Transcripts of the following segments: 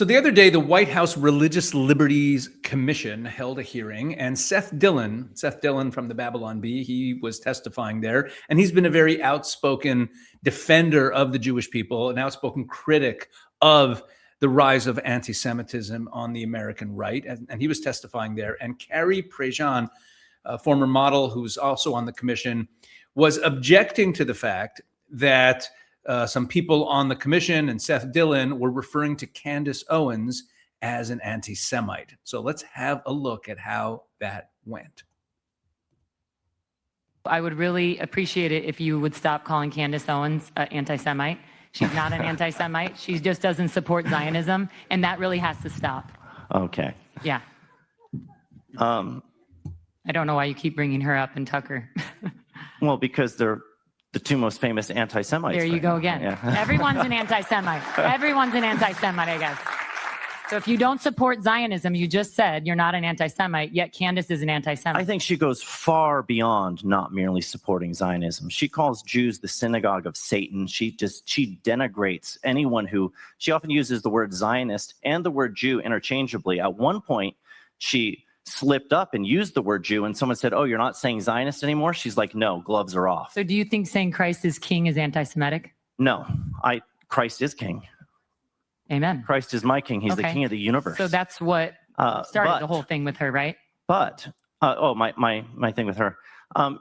So the other day, the White House Religious Liberties Commission held a hearing, and Seth Dillon from the Babylon Bee, he was testifying there, and he's been a very outspoken defender of the Jewish people, an outspoken critic of the rise of anti-Semitism on the American right, and he was testifying there. And Carrie Prejean, a former model who's also on the commission, was objecting to the fact that some people on the commission and Seth Dillon were referring to Candace Owens as an anti-Semite. So let's have a look at how that went. I would really appreciate it if you would stop calling Candace Owens an anti-Semite. She's not an anti-Semite. She just doesn't support Zionism, and that really has to stop. Okay. Yeah. I don't know why you keep bringing her up and Tucker. Well, because they're the two most famous anti-Semites. There you go again. Yeah. Everyone's an anti-Semite. Everyone's an anti-Semite, I guess. So if you don't support Zionism, you just said you're not an anti-Semite, yet Candace is an anti-Semite. I think she goes far beyond not merely supporting Zionism. She calls Jews the synagogue of Satan. She denigrates anyone who, she often uses the word Zionist and the word Jew interchangeably. At one point, she slipped up and used the word Jew, and someone said, "Oh, you're not saying Zionist anymore?" She's like, "No, gloves are off." So do you think saying Christ is king is anti-Semitic? No, Christ is king. Amen. Christ is my king. He's the king of the universe. So that's what started the whole thing with her, right? But, my thing with her.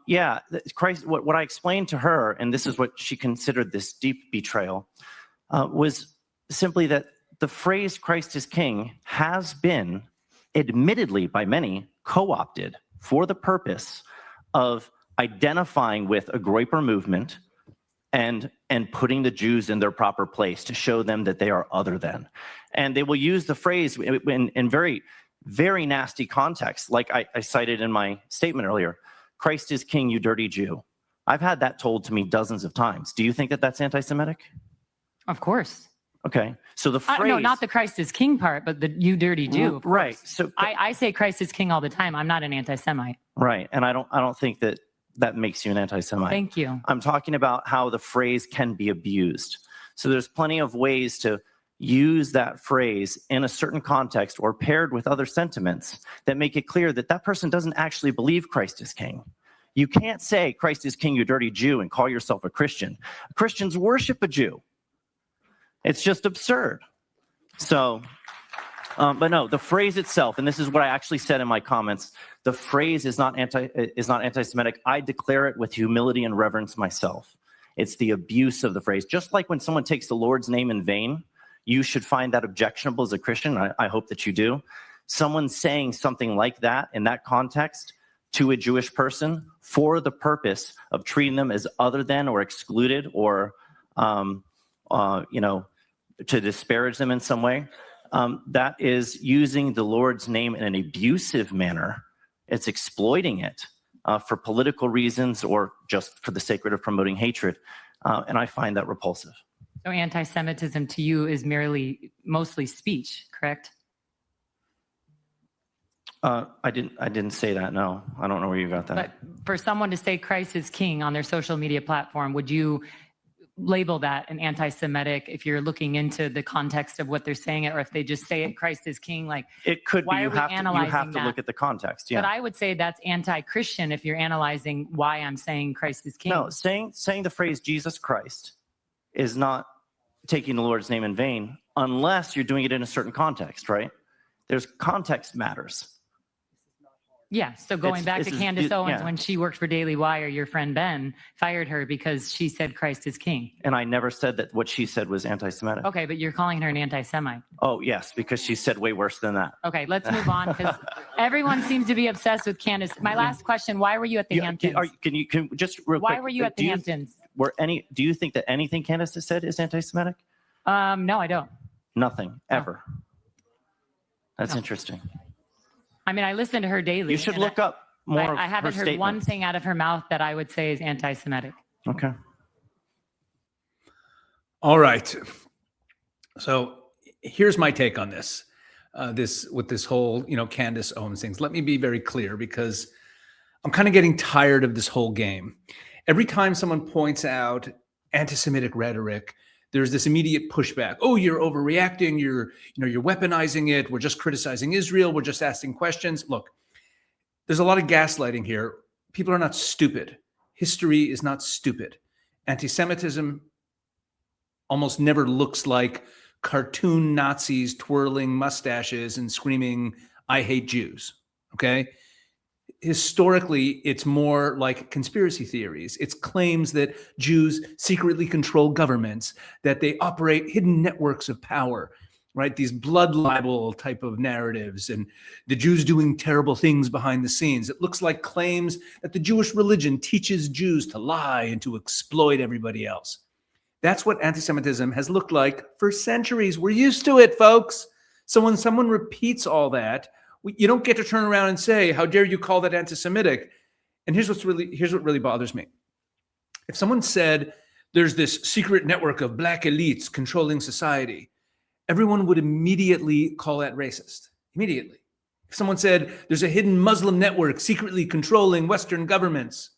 Yeah, Christ, what I explained to her, and this is what she considered this deep betrayal, was simply that the phrase Christ is king has been, admittedly by many, co-opted for the purpose of identifying with a Groyper movement and putting the Jews in their proper place to show them that they are other than. And they will use the phrase in very, very nasty contexts, like I cited in my statement earlier, "Christ is king, you dirty Jew." I've had that told to me dozens of times. Do you think that that's anti-Semitic? Of course. Okay, so the phrase... no, not the Christ is king part, but the "you dirty Jew." Right. So I say Christ is king all the time. I'm not an anti-Semite. Right, and I don't think that makes you an anti-Semite. Thank you. I'm talking about how the phrase can be abused. So there's plenty of ways to use that phrase in a certain context or paired with other sentiments that make it clear that that person doesn't actually believe Christ is king. You can't say Christ is king, you dirty Jew, and call yourself a Christian. Christians worship a Jew. It's just absurd. So, but no, the phrase itself, and this is what I actually said in my comments, the phrase is not anti-Semitic. I declare it with humility and reverence myself. It's the abuse of the phrase. Just like when someone takes the Lord's name in vain, you should find that objectionable as a Christian. I hope that you do. Someone saying something like that in that context to a Jewish person for the purpose of treating them as other than or excluded or, to disparage them in some way, that is using the Lord's name in an abusive manner. It's exploiting it for political reasons or just for the sake of promoting hatred. And I find that repulsive. So anti-Semitism to you is mostly speech, correct? I didn't say that, no. I don't know where you got that. But for someone to say Christ is king on their social media platform, would you label that an anti-Semitic if you're looking into the context of what they're saying it, or if they just say it, Christ is king, like it could be, you have to that? Look at the context. Yeah. But I would say that's anti-Christian if you're analyzing why I'm saying Christ is king. No, saying the phrase Jesus Christ is not taking the Lord's name in vain unless you're doing it in a certain context, right? There's context matters. Yeah, so going back to Candace Owens, when she worked for Daily Wire, your friend Ben fired her because she said Christ is king. And I never said that what she said was anti-Semitic. Okay, but you're calling her an anti-Semite. Oh, yes, because she said way worse than that. Okay, let's move on because everyone seems to be obsessed with Candace. My last question, why were you at the Hamptons? Can just real quick, why were you at the Hamptons? Do you think that anything Candace has said is anti-Semitic? No, I don't. Nothing, ever. That's interesting. I mean, I listen to her daily. You should look up more. I haven't heard one thing out of her mouth that I would say is anti-Semitic. Okay. All right. So here's my take on this. With this whole, Candace Owens things. Let me be very clear because I'm kind of getting tired of this whole game. Every time someone points out anti-Semitic rhetoric, there's this immediate pushback. Oh, you're overreacting. You're weaponizing it. We're just criticizing Israel. We're just asking questions. Look, there's a lot of gaslighting here. People are not stupid. History is not stupid. Anti-Semitism almost never looks like cartoon Nazis twirling mustaches and screaming, "I hate Jews." Okay? Historically, it's more like conspiracy theories. It's claims that Jews secretly control governments, that they operate hidden networks of power, right? These blood libel type of narratives, and the Jews doing terrible things behind the scenes. It looks like claims that the Jewish religion teaches Jews to lie and to exploit everybody else. That's what anti-Semitism has looked like for centuries. We're used to it, folks. So when someone repeats all that, you don't get to turn around and say, "How dare you call that anti-Semitic?" And here's what really bothers me. If someone said there's this secret network of black elites controlling society, everyone would immediately call that racist. Immediately. If someone said there's a hidden Muslim network secretly controlling Western governments,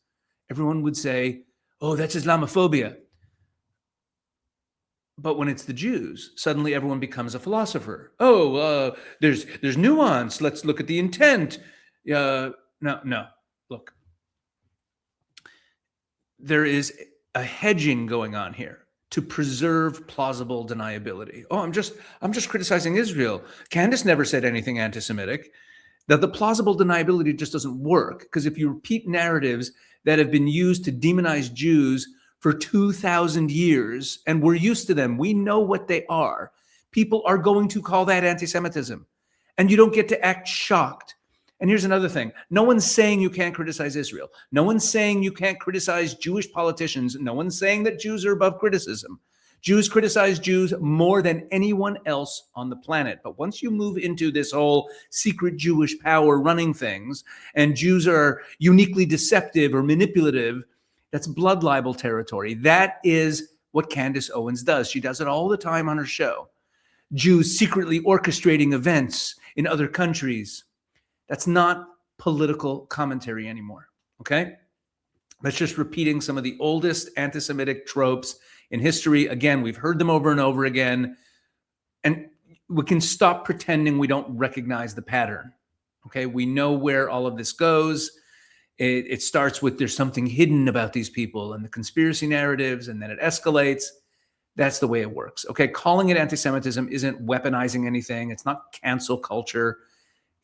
everyone would say, "Oh, that's Islamophobia." But when it's the Jews, suddenly everyone becomes a philosopher. Oh, there's nuance. Let's look at the intent. No. Look, there is a hedging going on here to preserve plausible deniability. Oh, I'm just criticizing Israel. Candace never said anything anti-Semitic. That the plausible deniability just doesn't work, because if you repeat narratives that have been used to demonize Jews for 2,000 years, and we're used to them, we know what they are, people are going to call that anti-Semitism. And you don't get to act shocked. And here's another thing. No one's saying you can't criticize Israel. No one's saying you can't criticize Jewish politicians. No one's saying that Jews are above criticism. Jews criticize Jews more than anyone else on the planet. But once you move into this whole secret Jewish power running things, and Jews are uniquely deceptive or manipulative, that's blood libel territory. That is what Candace Owens does. She does it all the time on her show. Jews secretly orchestrating events in other countries. That's not political commentary anymore, okay? That's just repeating some of the oldest anti-Semitic tropes in history. Again, we've heard them over and over again, and we can stop pretending we don't recognize the pattern, okay? We know where all of this goes. It starts with there's something hidden about these people and the conspiracy narratives, and then it escalates. That's the way it works. Okay, calling it anti-Semitism isn't weaponizing anything. It's not cancel culture.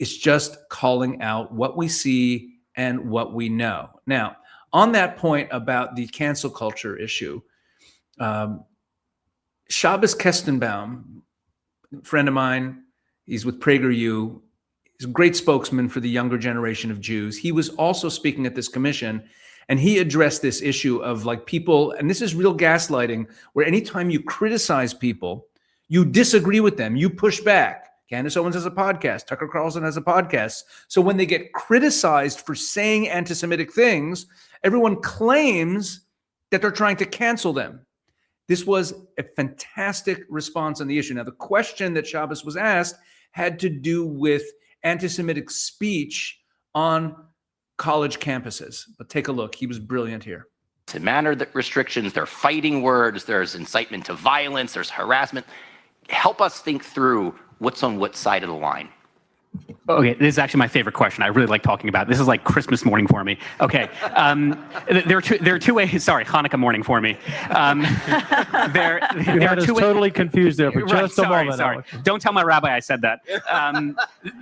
It's just calling out what we see and what we know. Now, on that point about the cancel culture issue, Shabbos Kestenbaum, a friend of mine, he's with PragerU. He's a great spokesman for the younger generation of Jews. He was also speaking at this commission, and he addressed this issue of like people, and this is real gaslighting, where anytime you criticize people, you disagree with them, you push back. Candace Owens has a podcast. Tucker Carlson has a podcast. So when they get criticized for saying anti-Semitic things, everyone claims that they're trying to cancel them. This was a fantastic response on the issue. Now, the question that Shabbos was asked had to do with anti-Semitic speech on college campuses. But take a look. He was brilliant here. To manner restrictions, there are fighting words, there's incitement to violence, there's harassment. Help us think through what's on what side of the line. Okay, this is actually my favorite question. I really like talking about it. This is like Christmas morning for me. Okay, there are two ways. Sorry, Hanukkah morning for me. There are two ways. Totally confused there for just a moment. Sorry. Don't tell my rabbi I said that.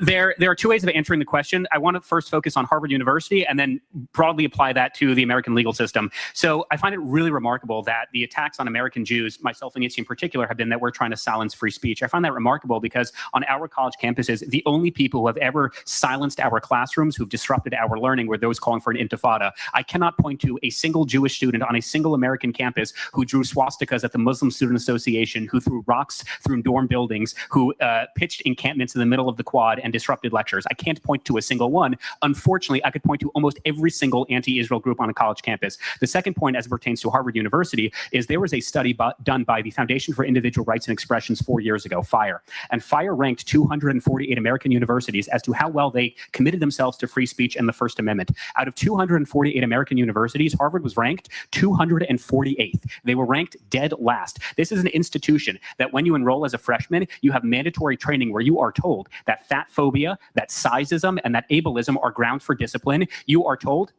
There are two ways of answering the question. I want to first focus on Harvard University and then broadly apply that to the American legal system. So I find it really remarkable that the attacks on American Jews, myself and Itzi in particular, have been that we're trying to silence free speech. I find that remarkable because on our college campuses, the only people who have ever silenced our classrooms, who've disrupted our learning, were those calling for an intifada. I cannot point to a single Jewish student on a single American campus who drew swastikas at the Muslim Student Association, who threw rocks through dorm buildings, who pitched encampments in the middle of the quad and disrupted lectures. I can't point to a single one. Unfortunately, I could point to almost every single anti-Israel group on a college campus. The second point, as it pertains to Harvard University, is there was a study done by the Foundation for Individual Rights and Expressions 4 years ago, FIRE. And FIRE ranked 248 American universities universities as to how well they committed themselves to free speech and the First Amendment. Out of 248 American universities, Harvard was ranked 248th. They were ranked dead last. This is an institution that when you enroll as a freshman, you have mandatory training where you are told that fat phobia, that sizeism, and that ableism are grounds for discipline. You are told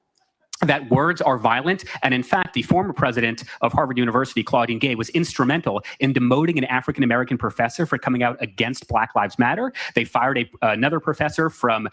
that words are violent. And in fact, the former president of Harvard University, Claudine Gay, was instrumental in demoting an African-American professor for coming out against Black Lives Matter. They fired another professor from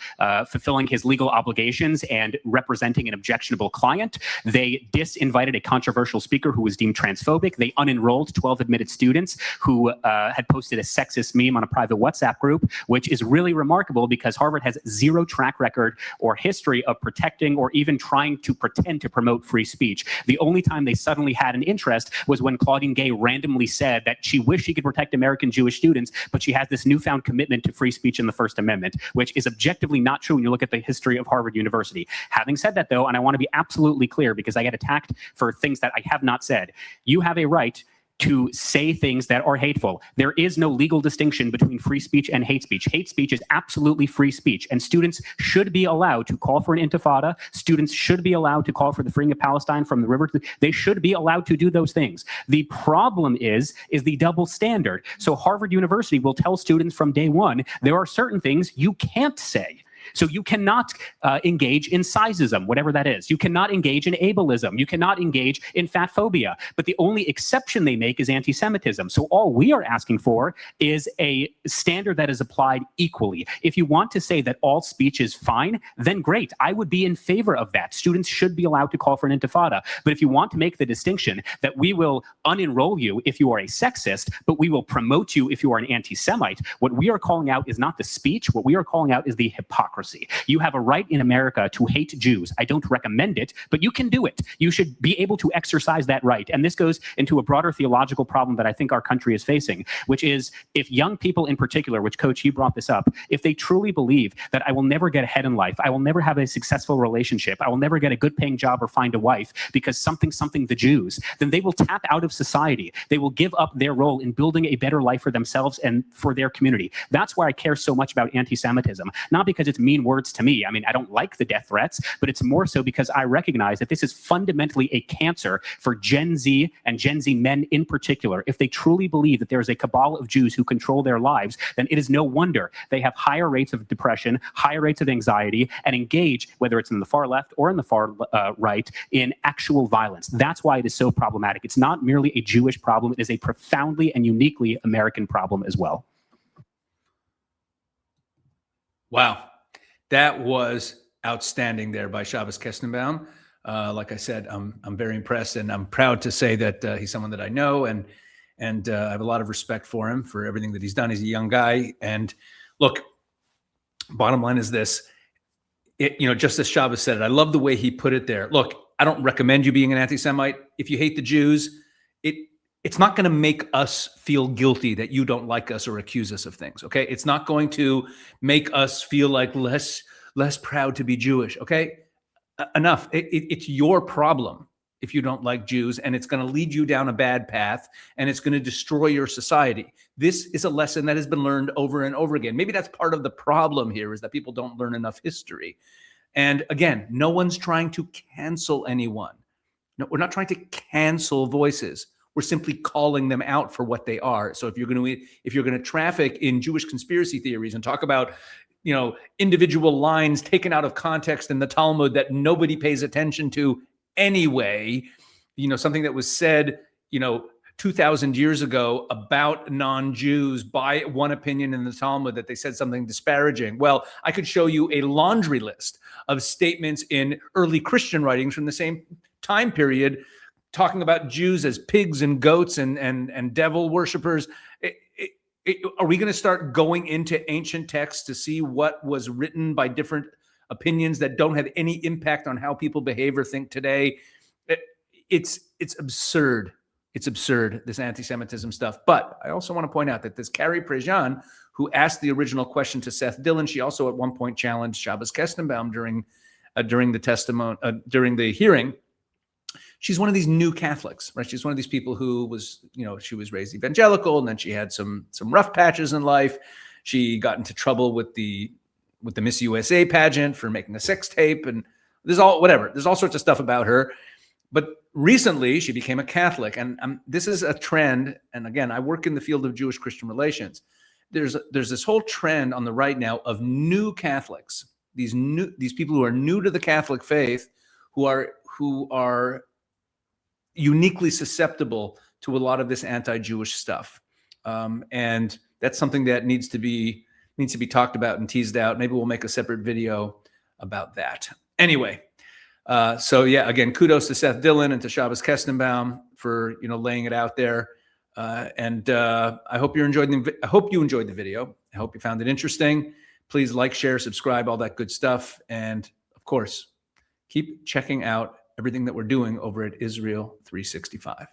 fulfilling his legal obligations and representing an objectionable client. They disinvited a controversial speaker who was deemed transphobic. They unenrolled 12 admitted students who had posted a sexist meme on a private WhatsApp group, which is really remarkable because Harvard has zero track record or history of protecting or even trying to pretend to promote free speech. The only time they suddenly had an interest was when Claudine Gay randomly said that she wished she could protect American Jewish students, but she has this newfound commitment to free speech in the First Amendment, which is objectively not true when you look at the history of Harvard University. Having said that, though, and I want to be absolutely clear because I get attacked for things that I have not said, you have a right to say things that are hateful. There is no legal distinction between free speech and hate speech. Hate speech is absolutely free speech, and students should be allowed to call for an intifada. Students should be allowed to call for the freeing of Palestine from the river. They should be allowed to do those things. The problem is the double standard. So Harvard University will tell students from day one, there are certain things you can't say. So you cannot engage in sizeism, whatever that is. You cannot engage in ableism. You cannot engage in fat phobia. But the only exception they make is anti-Semitism. So all we are asking for is a standard that is applied equally. If you want to say that all speech is fine, then great. I would be in favor of that. Students should be allowed to call for an intifada. But if you want to make the distinction that we will unenroll you if you are a sexist, but we will promote you if you are an anti-Semite, what we are calling out is not the speech. What we are calling out is the hypocrisy. You have a right in America to hate Jews. I don't recommend it, but you can do it. You should be able to exercise that right. And this goes into a broader theological problem that I think our country is facing, which is if young people in particular, which Coach, you brought this up, if they truly believe that I will never get ahead in life, I will never have a successful relationship, I will never get a good paying job or find a wife because something the Jews, then they will tap out of society. They will give up their role in building a better life for themselves and for their community. That's why I care so much about anti-Semitism, not because it's mean words to me. I mean, I don't like the death threats, but it's more so because I recognize that this is fundamentally a cancer for Gen Z and Gen Z men in particular. If they truly believe that there is a cabal of Jews who control their lives, then it is no wonder they have higher rates of depression, higher rates of anxiety, and engage, whether it's in the far left or in the far right, in actual violence. That's why it is so problematic. It's not merely a Jewish problem. It is a profoundly and uniquely American problem as well. Wow. That was outstanding there by Shabbos Kestenbaum. Like I said, I'm very impressed, and I'm proud to say that he's someone that I know, and I have a lot of respect for him for everything that he's done. He's a young guy, and look, bottom line is this: just as Shabbos said it, I love the way he put it there. Look, I don't recommend you being an anti-Semite. If you hate the Jews, it's not going to make us feel guilty that you don't like us or accuse us of things, okay? It's not going to make us feel like less proud to be Jewish, okay? Enough. It's your problem if you don't like Jews, and it's going to lead you down a bad path, and it's going to destroy your society. This is a lesson that has been learned over and over again. Maybe that's part of the problem here, is that people don't learn enough history. And again, no one's trying to cancel anyone. No, we're not trying to cancel voices. We're simply calling them out for what they are. So if you're going to traffic in Jewish conspiracy theories and talk about, individual lines taken out of context in the Talmud that nobody pays attention to anyway, something that was said, 2,000 years ago about non-Jews by one opinion in the Talmud, that they said something disparaging. Well, I could show you a laundry list of statements in early Christian writings from the same time period talking about Jews as pigs and goats and devil worshipers. Are we going to start going into ancient texts to see what was written by different opinions that don't have any impact on how people behave or think today? It's absurd. It's absurd, this anti-Semitism stuff. But I also want to point out that this Carrie Prejean, who asked the original question to Seth Dillon, she also at one point challenged Shabbos Kestenbaum during the hearing. She's one of these new Catholics, right? She's one of these people who was, she was raised evangelical, and then she had some rough patches in life. She got into trouble with the with the Miss USA pageant, for making a sex tape, and there's all sorts of stuff about her. But recently, she became a Catholic, and this is a trend. And again, I work in the field of Jewish-Christian relations. There's this whole trend on the right now of new Catholics, these people who are new to the Catholic faith, who are uniquely susceptible to a lot of this anti-Jewish stuff, and that's something that needs to be talked about and teased out. Maybe we'll make a separate video about that. Anyway. So yeah, again, kudos to Seth Dillon and to Shabbos Kestenbaum for laying it out there. And I hope you enjoyed the video. I hope you found it interesting. Please like, share, subscribe, all that good stuff. And of course, keep checking out everything that we're doing over at Israel 365.